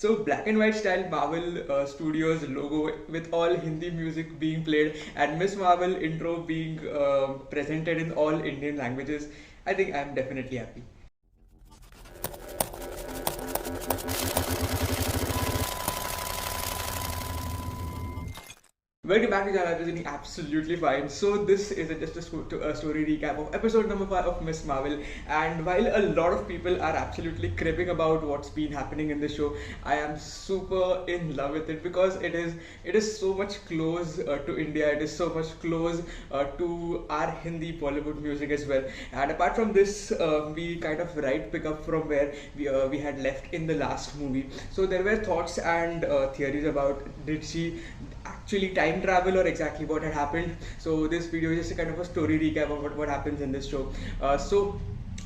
So black and white style Marvel Studios logo with all Hindi music being played and Miss Marvel intro being presented in all Indian languages. I think I'm definitely happy. Welcome back to Channel Presenting Absolutely Fine. So this is just a story recap of episode number 5 of Miss Marvel. And while a lot of people are absolutely cribbing about what's been happening in the show, I am super in love with it because it is so much close to India. It is so much close to our Hindi Bollywood music as well. And apart from this, we kind of pick up from where we had left in the last movie. So there were thoughts and theories about did she actually time travel or exactly what had happened. So this video is just a kind of a story recap of what happens in this show. So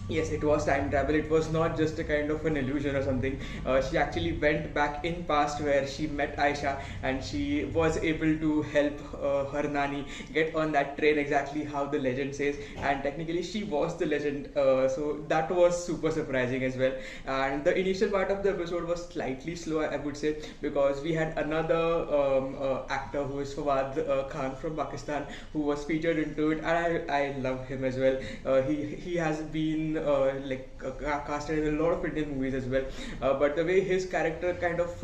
yes, it was time travel. It was not just a kind of an illusion or something. She actually went back in past where she met Aisha and she was able to help her nani get on that train exactly how the legend says. And technically, she was the legend. So that was super surprising as well. And the initial part of the episode was slightly slow, I would say, because we had another actor who is Fawad Khan from Pakistan who was featured into it, and I love him as well. He has been casted in a lot of Indian movies as well. But the way his character kind of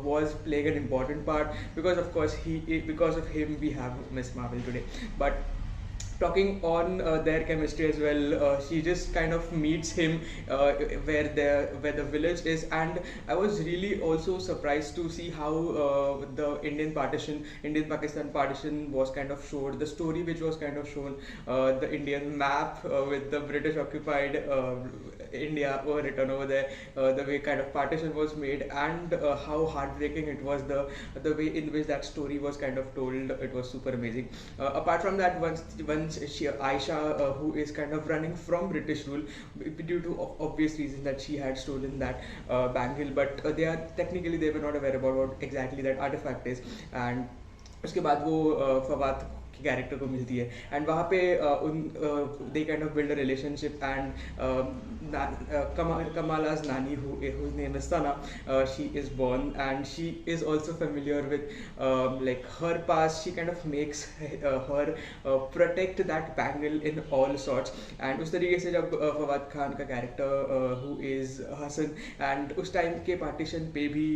was playing an important part because of course because of him we have Miss Marvel today. But talking on their chemistry as well, she just kind of meets him where the village is, and I was really also surprised to see how the Indian Pakistan partition was kind of showed, the story which was kind of shown, the Indian map with the British occupied India were written over there, the way kind of partition was made, and how heartbreaking it was, the way in which that story was kind of told. It was super amazing. Apart from that, once Aisha, who is kind of running from British rule due to obvious reasons that she had stolen that bangle, but they were not aware about what exactly that artifact is. And उसके बाद वो फवाद की character को मिलती है and वहाँ पे they kind of build a relationship and Kamala's nani whose name is Sana, she is born and she is also familiar with like her past. She kind of makes her protect that bangle in all sorts. And उस तरीके से जब फवाद खान का character who is Hasan and उस time के partition पे भी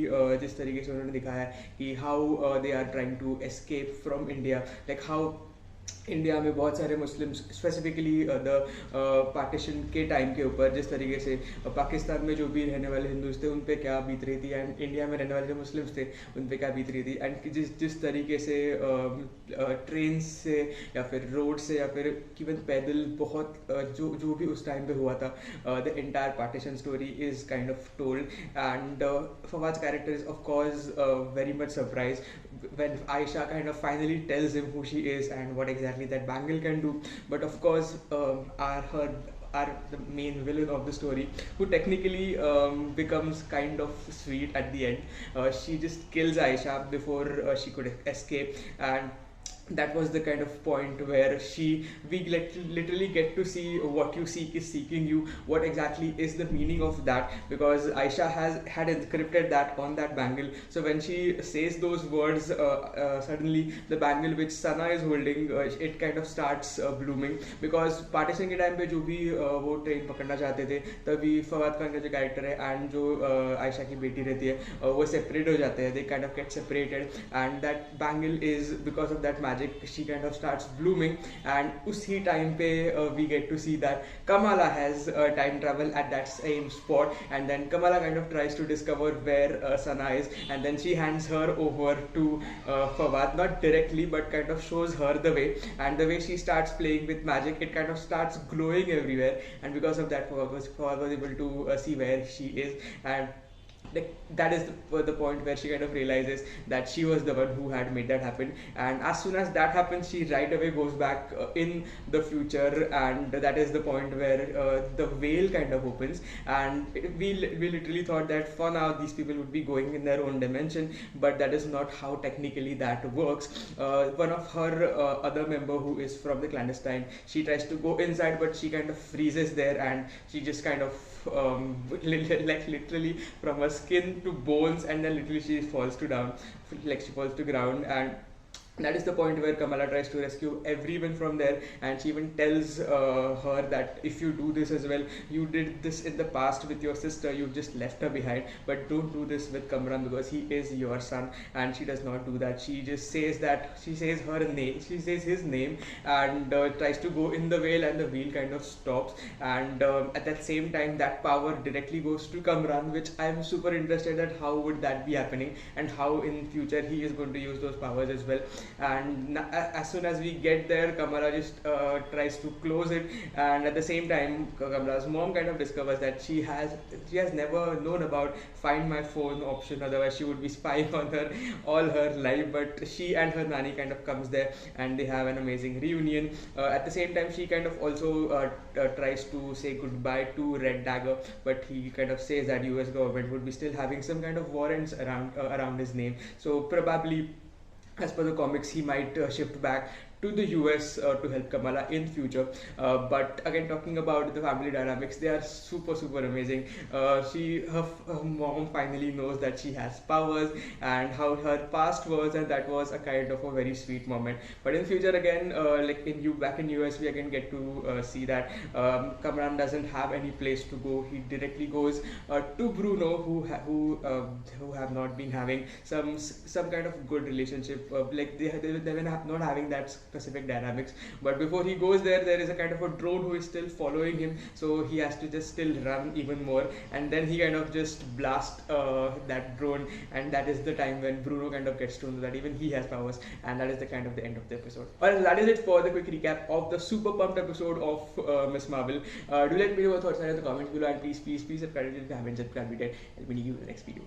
जिस तरीके से उन्होंने दिखाया है कि how they are trying to escape from India, like how India में बहुत सारे मुस्लिम्स स्पेसिफिकली द पार्टीशन के टाइम के ऊपर जिस तरीके से पाकिस्तान में जो भी रहने वाले हिंदूज थे उन पे क्या बीत रही थी एंड इंडिया में रहने वाले जो मुस्लिम्स थे उन पे क्या बीत रही थी, एंड जिस तरीके से ट्रेन से या फिर रोड से या फिर इवन पैदल बहुत जो भी उस टाइम पे हुआ था, the entire partition story is kind of told. And Fawad's character is of course very much surprised when Aisha kind of finally tells him who she is and what exactly that bangle can do. But of course, are the main villain of the story, who technically becomes kind of sweet at the end. She just kills Aisha before she could escape, and that was the kind of point where we literally get to see what you seek is seeking you, what exactly is the meaning of that, because Aisha had encrypted that on that bangle. So when she says those words, suddenly the bangle which Sana is holding, it kind of starts blooming, because partition के time पे जो भी वो train पकड़ना चाहते थे तभी फवाद खान का जो कैरेक्टर है एंड जो आयशा की बेटी रहती है वो सेपरेट हो जाते हैं, they kind of get separated, and that bangle is because of that magic she kind of starts blooming. And usi time pe we get to see that Kamala has time travel at that same spot, and then Kamala kind of tries to discover where Sana is, and then she hands her over to Fawad, not directly but kind of shows her the way, and the way she starts playing with magic, it kind of starts glowing everywhere, and because of that Fawad was able to see where she is. And that is the point where she kind of realizes that she was the one who had made that happen. And as soon as that happens, she right away goes back in the future, and that is the point where the veil kind of opens, and we literally thought that for now these people would be going in their own dimension, but that is not how technically that works. One of her other member who is from the clandestine, she tries to go inside but she kind of freezes there, and she just kind of like literally from her skin to bones, and then literally she falls to down, like she falls to ground. And that is the point where Kamala tries to rescue everyone from there, and she even tells her that if you do this as well, you did this in the past with your sister, you just left her behind, but don't do this with Kamran because he is your son. And she does not do that. She just says that, she says her name, she says his name, and tries to go in the wheel, and the wheel kind of stops. And at that same time, that power directly goes to Kamran, which I'm super interested at how would that be happening, and how in future he is going to use those powers as well. And as soon as we get there, Kamala just tries to close it, and at the same time Kamala's mom kind of discovers that she has never known about find my phone option, otherwise she would be spying on her all her life. But she and her nanny kind of comes there, and they have an amazing reunion. At the same time, she kind of also tries to say goodbye to Red Dagger, but he kind of says that US government would be still having some kind of warrants around his name, so probably as per the comics he might shift back to the US to help Kamala in future. But again, talking about the family dynamics, they are super amazing. Her mom finally knows that she has powers, and how her past was, and that was a kind of a very sweet moment. But in future again, like back in US, we again get to see that Kamran doesn't have any place to go. He directly goes to Bruno, who have not been having some kind of good relationship. Like they were not having that specific dynamics. But before he goes there is a kind of a drone who is still following him, so he has to just still run even more, and then he kind of just blast that drone, and that is the time when Bruno kind of gets to know that even he has powers, and that is the kind of the end of the episode. Alright, that is it for the quick recap of the super pumped episode of Miss Marvel. Do let me know your thoughts in the comments below, and please subscribe if you haven't subscribed yet. Let me see you in the next video.